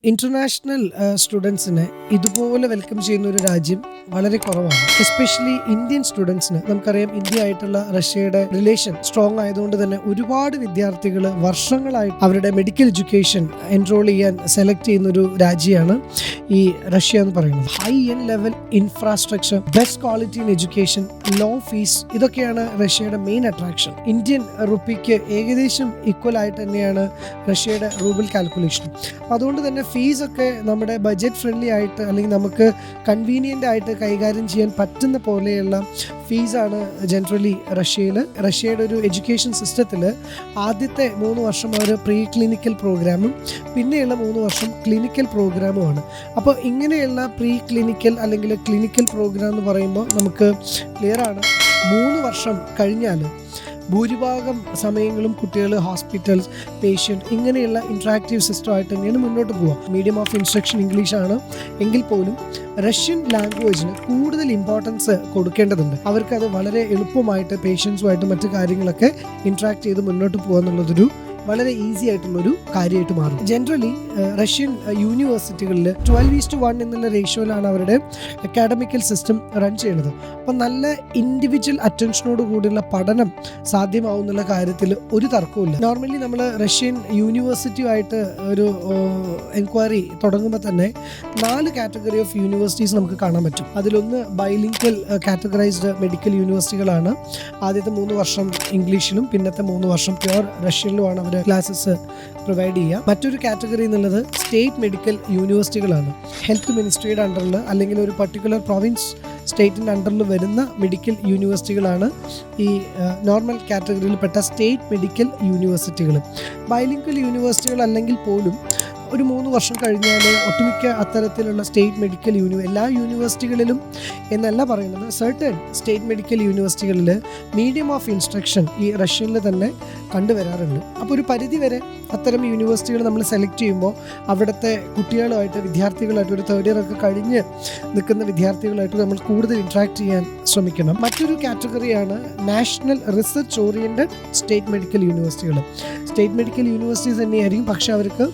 International സ്റ്റുഡൻസിനെ ഇതുപോലെ welcome ചെയ്യുന്ന ഒരു രാജ്യം വളരെ കുറവാണ്. എസ്പെഷ്യലി ഇന്ത്യൻ സ്റ്റുഡൻസിന്. നമുക്കറിയാം, ഇന്ത്യ ആയിട്ടുള്ള റഷ്യയുടെ റിലേഷൻ സ്ട്രോങ് ആയതുകൊണ്ട് തന്നെ ഒരുപാട് വിദ്യാർത്ഥികൾ വർഷങ്ങളായിട്ട് അവരുടെ മെഡിക്കൽ എഡ്യൂക്കേഷൻ എൻറോൾ ചെയ്യാൻ സെലക്ട് ചെയ്യുന്ന ഒരു രാജ്യമാണ് ഈ റഷ്യ എന്ന് പറയുന്നത്. High end level infrastructure, best quality in education, low fees, ഇതൊക്കെയാണ് റഷ്യയുടെ മെയിൻ അട്രാക്ഷൻ. ഇന്ത്യൻ റുപ്പിക്ക് ഏകദേശം ഈക്വൽ ആയിട്ട് തന്നെയാണ് റഷ്യയുടെ റൂബിൾ കാൽക്കുലേഷൻ. അതുകൊണ്ട് തന്നെ ഫീസൊക്കെ നമ്മുടെ ബഡ്ജറ്റ് ഫ്രണ്ട്ലി ആയിട്ട്, അല്ലെങ്കിൽ നമുക്ക് കൺവീനിയൻ്റ് ആയിട്ട് കൈകാര്യം ചെയ്യാൻ പറ്റുന്ന പോലെയുള്ള ഫീസാണ് ജനറലി റഷ്യയുടെ ഒരു എഡ്യൂക്കേഷൻ സിസ്റ്റത്തിൽ. ആദ്യത്തെ 3 വർഷം അവർ പ്രീ ക്ലിനിക്കൽ പ്രോഗ്രാമും പിന്നെയുള്ള 3 വർഷം ക്ലിനിക്കൽ പ്രോഗ്രാമുമാണ്. അപ്പോൾ ഇങ്ങനെയുള്ള പ്രീ ക്ലിനിക്കൽ അല്ലെങ്കിൽ ക്ലിനിക്കൽ പ്രോഗ്രാം എന്ന് പറയുമ്പോൾ നമുക്ക് ക്ലിയർ ആണ്, 3 വർഷം കഴിഞ്ഞാൽ ഭൂരിഭാഗം സമയങ്ങളും കുട്ടികൾ ഹോസ്പിറ്റൽസ്, പേഷ്യൻറ്റ്, ഇങ്ങനെയുള്ള ഇൻട്രാക്റ്റീവ് സിസ്റ്റമായിട്ട് തന്നെയാണ് മുന്നോട്ട് പോവുക. മീഡിയം ഓഫ് ഇൻസ്ട്രക്ഷൻ ഇംഗ്ലീഷാണ് എങ്കിൽ പോലും റഷ്യൻ ലാംഗ്വേജിന് കൂടുതൽ ഇമ്പോർട്ടൻസ് കൊടുക്കേണ്ടതുണ്ട്. അവർക്കത് വളരെ എളുപ്പമായിട്ട് പേഷ്യൻസുമായിട്ട് മറ്റു കാര്യങ്ങളൊക്കെ ഇൻട്രാക്ട് ചെയ്ത് മുന്നോട്ട് പോകുക എന്നുള്ളതൊരു വളരെ ഈസി ആയിട്ടുള്ളൊരു കാര്യമായിട്ട് മാറും. ജനറലി റഷ്യൻ യൂണിവേഴ്സിറ്റികളിൽ 12:1 എന്നുള്ള റേഷ്യോയിലാണ് അവരുടെ അക്കാഡമിക്കൽ സിസ്റ്റം റൺ ചെയ്യുന്നത്. അപ്പം നല്ല ഇൻഡിവിജ്വൽ അറ്റൻഷനോട് കൂടിയുള്ള പഠനം സാധ്യമാവുന്നുള്ള കാര്യത്തിൽ ഒരു തർക്കവുമില്ല. നോർമലി നമ്മൾ റഷ്യൻ യൂണിവേഴ്സിറ്റിയുമായിട്ട് ഒരു എൻക്വയറി തുടങ്ങുമ്പോൾ തന്നെ 4 കാറ്റഗറി ഓഫ് യൂണിവേഴ്സിറ്റീസ് നമുക്ക് കാണാൻ പറ്റും. അതിലൊന്ന് ബൈലിംഗ്വൽ കാറ്റഗറൈസ്ഡ് മെഡിക്കൽ യൂണിവേഴ്സിറ്റികളാണ്. ആദ്യത്തെ 3 വർഷം ഇംഗ്ലീഷിലും പിന്നത്തെ 3 വർഷം പ്യുവർ റഷ്യനിലുമാണ് അവർ ക്ലാസ്സസ് പ്രൊവൈഡ് ചെയ്യുക. മറ്റൊരു കാറ്റഗറി എന്നുള്ളത് സ്റ്റേറ്റ് മെഡിക്കൽ യൂണിവേഴ്സിറ്റികളാണ്. ഹെൽത്ത് മിനിസ്ട്രിയുടെ അണ്ടറിൽ അല്ലെങ്കിൽ ഒരു പർട്ടിക്കുലർ പ്രൊവിൻസ് സ്റ്റേറ്റിൻ്റെ അണ്ടറിൽ വരുന്ന മെഡിക്കൽ യൂണിവേഴ്സിറ്റികളാണ് ഈ നോർമൽ കാറ്റഗറിയിൽപ്പെട്ട സ്റ്റേറ്റ് മെഡിക്കൽ യൂണിവേഴ്സിറ്റികൾ. ബൈലിംഗ്വൽ യൂണിവേഴ്സിറ്റികൾ അല്ലെങ്കിൽ പോലും ഒരു 3 വർഷം കഴിഞ്ഞാൽ ഒട്ടുമിക്ക അത്തരത്തിലുള്ള സ്റ്റേറ്റ് മെഡിക്കൽ എല്ലാ യൂണിവേഴ്സിറ്റികളിലും എന്നല്ല പറയുന്നത്, സർട്ടൻ സ്റ്റേറ്റ് മെഡിക്കൽ യൂണിവേഴ്സിറ്റികളിൽ മീഡിയം ഓഫ് ഇൻസ്ട്രക്ഷൻ ഈ റഷ്യനിൽ തന്നെ കണ്ടുവരാറുണ്ട്. അപ്പോൾ ഒരു പരിധി വരെ അത്തരം യൂണിവേഴ്സിറ്റികൾ നമ്മൾ സെലക്ട് ചെയ്യുമ്പോൾ അവിടുത്തെ കുട്ടികളുമായിട്ട്, വിദ്യാർത്ഥികളായിട്ട്, ഒരു 3rd ഇയർ ഒക്കെ കഴിഞ്ഞ് നിൽക്കുന്ന വിദ്യാർത്ഥികളായിട്ട് നമ്മൾ കൂടുതൽ ഇൻട്രാക്ട് ചെയ്യാൻ ശ്രമിക്കണം. മറ്റൊരു കാറ്റഗറിയാണ് national research oriented state medical യൂണിവേഴ്സിറ്റികൾ. സ്റ്റേറ്റ് മെഡിക്കൽ യൂണിവേഴ്സിറ്റീസ് തന്നെയായിരിക്കും, പക്ഷേ അവർക്ക്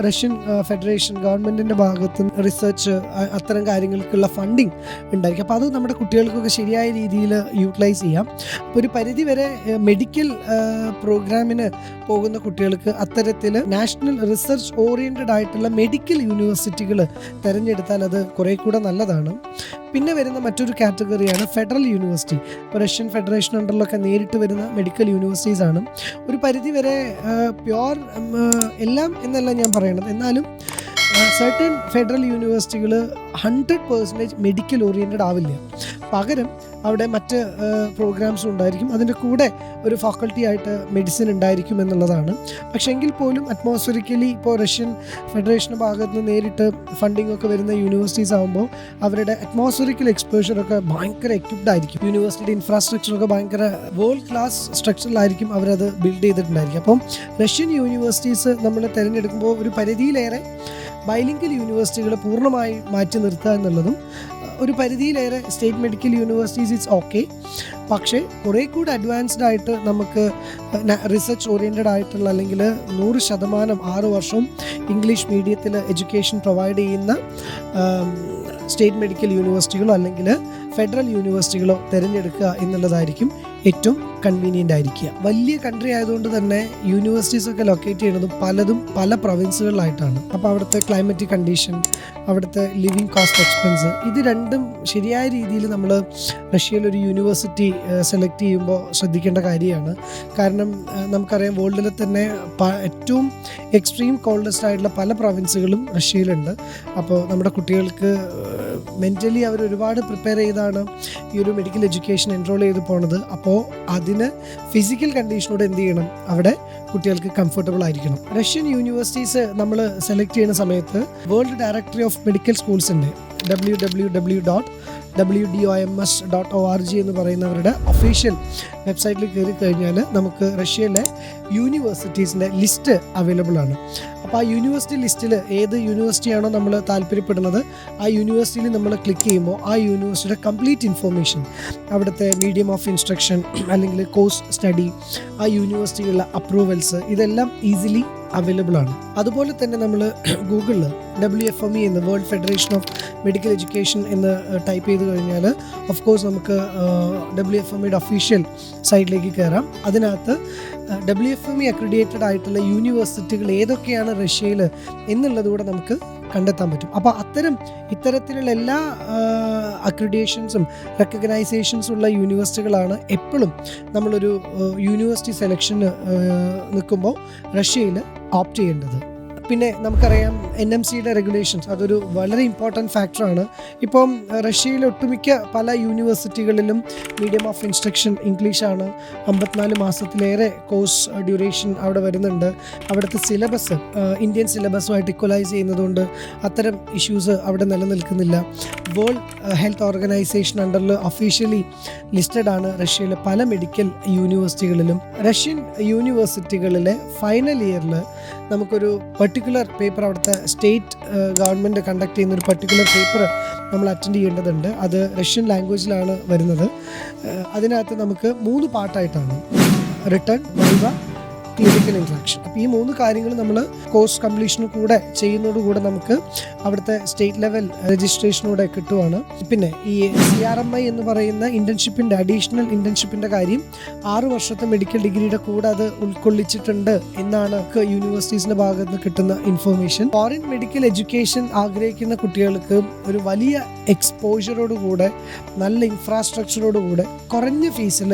റഷ്യൻ ഫെഡറേഷൻ ഗവൺമെൻറ്റിൻ്റെ ഭാഗത്ത് റിസർച്ച് അത്തരം കാര്യങ്ങൾക്കുള്ള ഫണ്ടിങ് ഉണ്ടായിരിക്കും. അപ്പോൾ അത് നമ്മുടെ കുട്ടികൾക്കൊക്കെ ശരിയായ രീതിയിൽ യൂട്ടിലൈസ് ചെയ്യാം. അപ്പോൾ ഒരു പരിധി വരെ മെഡിക്കൽ പ്രോഗ്രാമിന് പോകുന്ന കുട്ടികൾക്ക് അത്തരത്തിൽ നാഷണൽ റിസർച്ച് ഓറിയൻറ്റഡ് ആയിട്ടുള്ള മെഡിക്കൽ യൂണിവേഴ്സിറ്റികൾ തിരഞ്ഞെടുത്താൽ അത് കുറേ കൂടെ നല്ലതാണ്. പിന്നെ വരുന്ന മറ്റൊരു കാറ്റഗറിയാണ് ഫെഡറൽ യൂണിവേഴ്സിറ്റി. ഇപ്പോൾ റഷ്യൻ ഫെഡറേഷൻ അണ്ടറിലൊക്കെ നേരിട്ട് വരുന്ന മെഡിക്കൽ യൂണിവേഴ്സിറ്റീസാണ്. ഒരു പരിധി വരെ പ്യുവർ എല്ലാം എന്നല്ല ഞാൻ പറയണത്, എന്നാലും സർട്ടൻ ഫെഡറൽ യൂണിവേഴ്സിറ്റികൾ 100% മെഡിക്കൽ ഓറിയൻറ്റഡ് ആവില്ല. പകരം അവിടെ മറ്റ് പ്രോഗ്രാംസും ഉണ്ടായിരിക്കും, അതിൻ്റെ കൂടെ ഒരു ഫാക്കൾട്ടി ആയിട്ട് മെഡിസിൻ ഉണ്ടായിരിക്കും എന്നുള്ളതാണ്. പക്ഷേ എങ്കിൽ പോലും അറ്റ്മോസ്ഫിയറിക്കലി ഇപ്പോൾ റഷ്യൻ ഫെഡറേഷൻ്റെ ഭാഗത്ത് നിന്ന് നേരിട്ട് ഫണ്ടിങ് ഒക്കെ വരുന്ന യൂണിവേഴ്സിറ്റീസ് ആകുമ്പോൾ അവരുടെ അറ്റ്മോസ്ഫിയറിക്കൽ എക്സ്പോഷറൊക്കെ ഭയങ്കര എക്യുപ്ഡ് ആയിരിക്കും. യൂണിവേഴ്സിറ്റിയുടെ ഇൻഫ്രാസ്ട്രക്ചറൊക്കെ ഭയങ്കര വേൾഡ് ക്ലാസ് സ്ട്രക്ചറിലായിരിക്കും അവരത് ബിൽഡ് ചെയ്തിട്ടുണ്ടായിരിക്കും. അപ്പം റഷ്യൻ യൂണിവേഴ്സിറ്റീസ് നമ്മൾ തിരഞ്ഞെടുക്കുമ്പോൾ ഒരു പരിധിയിലേറെ ബൈലിംഗ്വൽ യൂണിവേഴ്സിറ്റികൾ പൂർണ്ണമായി മാറ്റി നിർത്തുക എന്നുള്ളതും, ഒരു പരിധിയിലേറെ state medical universities it's okay. പക്ഷേ കുറേ കൂടി അഡ്വാൻസ്ഡ് ആയിട്ട് നമുക്ക് റിസർച്ച് ഓറിയൻറ്റഡ് ആയിട്ടുള്ള അല്ലെങ്കിൽ 100% 6 വർഷവും ഇംഗ്ലീഷ് മീഡിയത്തിൽ എഡ്യൂക്കേഷൻ പ്രൊവൈഡ് ചെയ്യുന്ന സ്റ്റേറ്റ് മെഡിക്കൽ യൂണിവേഴ്സിറ്റികളോ അല്ലെങ്കിൽ ഫെഡറൽ യൂണിവേഴ്സിറ്റികളോ തിരഞ്ഞെടുക്കുക എന്നുള്ളതായിരിക്കും ഏറ്റവും കൺവീനിയൻ്റ് ആയിരിക്കുക. വലിയ കൺട്രി ആയതുകൊണ്ട് തന്നെ യൂണിവേഴ്സിറ്റീസ് ഒക്കെ ലൊക്കേറ്റ് ചെയ്യുന്നതും പലതും പല പ്രൊവിൻസുകളിലായിട്ടാണ്. അപ്പോൾ അവിടുത്തെ ക്ലൈമറ്റിക് കണ്ടീഷൻ, അവിടുത്തെ ലിവിങ് കോസ്റ്റ് എക്സ്പെൻസ്, ഇത് രണ്ടും ശരിയായ രീതിയിൽ നമ്മൾ റഷ്യയിലൊരു യൂണിവേഴ്സിറ്റി സെലക്ട് ചെയ്യുമ്പോൾ ശ്രദ്ധിക്കേണ്ട കാര്യമാണ്. കാരണം നമുക്കറിയാം, വേൾഡിൽ തന്നെ ഏറ്റവും എക്സ്ട്രീം കോൾഡസ്റ്റ് ആയിട്ടുള്ള പല പ്രൊവിൻസുകളും റഷ്യയിലുണ്ട്. അപ്പോൾ നമ്മുടെ കുട്ടികൾക്ക് മെൻ്റലി അവർ ഒരുപാട് പ്രിപ്പയർ ചെയ്താണ് ഈ ഒരു മെഡിക്കൽ എഡ്യൂക്കേഷൻ എൻറോൾ ചെയ്ത് പോണത്. അപ്പോൾ അതിന് ഫിസിക്കൽ കണ്ടീഷനോട് എന്ത് ചെയ്യണം, അവിടെ കുട്ടികൾക്ക് കംഫർട്ടബിൾ ആയിരിക്കണം. റഷ്യൻ യൂണിവേഴ്സിറ്റീസ് നമ്മൾ സെലക്ട് ചെയ്യുന്ന സമയത്ത് വേൾഡ് ഡയറക്ടറി ഓഫ് മെഡിക്കൽ സ്കൂൾസിൻ്റെ www.wdoms.org എന്ന് പറയുന്നവരുടെ ഒഫീഷ്യൽ വെബ്സൈറ്റിൽ കയറി കഴിഞ്ഞാൽ നമുക്ക് റഷ്യയിലെ യൂണിവേഴ്സിറ്റീസിൻ്റെ ലിസ്റ്റ് അവൈലബിൾ ആണ്. അപ്പോൾ ആ യൂണിവേഴ്സിറ്റി ലിസ്റ്റിൽ ഏത് യൂണിവേഴ്സിറ്റിയാണോ നമ്മൾ താല്പര്യപ്പെടുന്നത് ആ യൂണിവേഴ്സിറ്റിയിൽ നമ്മൾ ക്ലിക്ക് ചെയ്യുമ്പോൾ ആ യൂണിവേഴ്സിറ്റിയുടെ കംപ്ലീറ്റ് ഇൻഫോർമേഷൻ, അവിടുത്തെ മീഡിയം ഓഫ് ഇൻസ്ട്രക്ഷൻ അല്ലെങ്കിൽ കോഴ്സ് സ്റ്റഡി, ആ യൂണിവേഴ്സിറ്റിയിലുള്ള അപ്രൂവൽസ്, ഇതെല്ലാം ഈസിലി അവൈലബിൾ ആണ്. അതുപോലെ തന്നെ നമ്മൾ ഗൂഗിളിൽ WFME എന്ന് world federation of medical education എന്ന് ടൈപ്പ് ചെയ്ത് കഴിഞ്ഞാൽ ഓഫ് കോഴ്സ് നമുക്ക് WFMEയുടെ ഒഫീഷ്യൽ സൈറ്റിലേക്ക് കയറാം. അതിനകത്ത് WFME അക്രഡിറ്റഡ് ആയിട്ടുള്ള യൂണിവേഴ്സിറ്റികൾ ഏതൊക്കെയാണ് റഷ്യയിൽ എന്നുള്ളത് കൂടെ നമുക്ക് കണ്ടെത്താൻ പറ്റും. അപ്പോൾ ഇത്തരത്തിലുള്ള എല്ലാ അക്രഡിറ്റേഷൻസും റെക്കഗ്നൈസേഷൻസും ഉള്ള യൂണിവേഴ്സിറ്റികളാണ് എപ്പോഴും നമ്മളൊരു യൂണിവേഴ്സിറ്റി സെലക്ഷന് നിൽക്കുമ്പോൾ റഷ്യയിൽ ഓപ്റ്റ് ചെയ്യേണ്ടത്. പിന്നെ നമുക്കറിയാം NMCയുടെ റെഗുലേഷൻസ്, അതൊരു വളരെ ഇമ്പോർട്ടൻറ്റ് ഫാക്ടറാണ്. ഇപ്പം റഷ്യയിലെ ഒട്ടുമിക്ക പല യൂണിവേഴ്സിറ്റികളിലും മീഡിയം ഓഫ് ഇൻസ്ട്രക്ഷൻ ഇംഗ്ലീഷാണ്. 54 മാസത്തിലേറെ കോഴ്സ് ഡ്യൂറേഷൻ അവിടെ വരുന്നുണ്ട്. അവിടുത്തെ സിലബസ് ഇന്ത്യൻ സിലബസുമായിട്ട് ഇക്വലൈസ് ചെയ്യുന്നതുകൊണ്ട് അത്തരം ഇഷ്യൂസ് അവിടെ നിലനിൽക്കുന്നില്ല. വേൾഡ് ഹെൽത്ത് ഓർഗനൈസേഷൻ അണ്ടറിൽ ഒഫീഷ്യലി ലിസ്റ്റഡ് ആണ് റഷ്യയിലെ പല മെഡിക്കൽ യൂണിവേഴ്സിറ്റികളിലും. റഷ്യൻ യൂണിവേഴ്സിറ്റികളിലെ ഫൈനൽ ഇയറിൽ നമുക്കൊരു പർട്ടിക്കുലർ പേപ്പർ, അവിടുത്തെ സ്റ്റേറ്റ് ഗവൺമെൻറ് കണ്ടക്ട് ചെയ്യുന്ന ഒരു പർട്ടിക്കുലർ പേപ്പർ നമ്മൾ അറ്റൻഡ് ചെയ്യേണ്ടതുണ്ട്. അത് റഷ്യൻ ലാംഗ്വേജിലാണ് വരുന്നത്. അതിനകത്ത് നമുക്ക് 3 പാർട്ടായിട്ടാണ്: റിട്ടേൺ, വൈവ, ക്ലിനിക്കൽ ഇൻട്രാക്ഷൻ. അപ്പോൾ ഈ 3 കാര്യങ്ങൾ നമ്മൾ കോഴ്സ് കംപ്ലീഷന് കൂടെ ചെയ്യുന്നതോടുകൂടെ നമുക്ക് അവിടുത്തെ സ്റ്റേറ്റ് ലെവൽ രജിസ്ട്രേഷനൂടെ കിട്ടുവാണ്. പിന്നെ ഈ CRMI എന്ന് പറയുന്ന ഇന്റേൺഷിപ്പിൻ്റെ, അഡീഷണൽ ഇന്റേൺഷിപ്പിൻ്റെ കാര്യം 6 വർഷത്തെ മെഡിക്കൽ ഡിഗ്രിയുടെ കൂടെ അത് ഉൾക്കൊള്ളിച്ചിട്ടുണ്ട് എന്നാണ് യൂണിവേഴ്സിറ്റീസിൻ്റെ ഭാഗത്ത് നിന്ന് കിട്ടുന്ന ഇൻഫർമേഷൻ. ഫോറിൻ മെഡിക്കൽ എഡ്യൂക്കേഷൻ ആഗ്രഹിക്കുന്ന കുട്ടികൾക്ക് ഒരു വലിയ എക്സ്പോഷറോടുകൂടെ, നല്ല ഇൻഫ്രാസ്ട്രക്ചറോടുകൂടെ, കുറഞ്ഞ ഫീസിൽ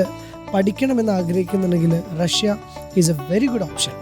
പഠിക്കണമെന്ന് ആഗ്രഹിക്കുന്നുണ്ടെങ്കിൽ Russia is A very good option.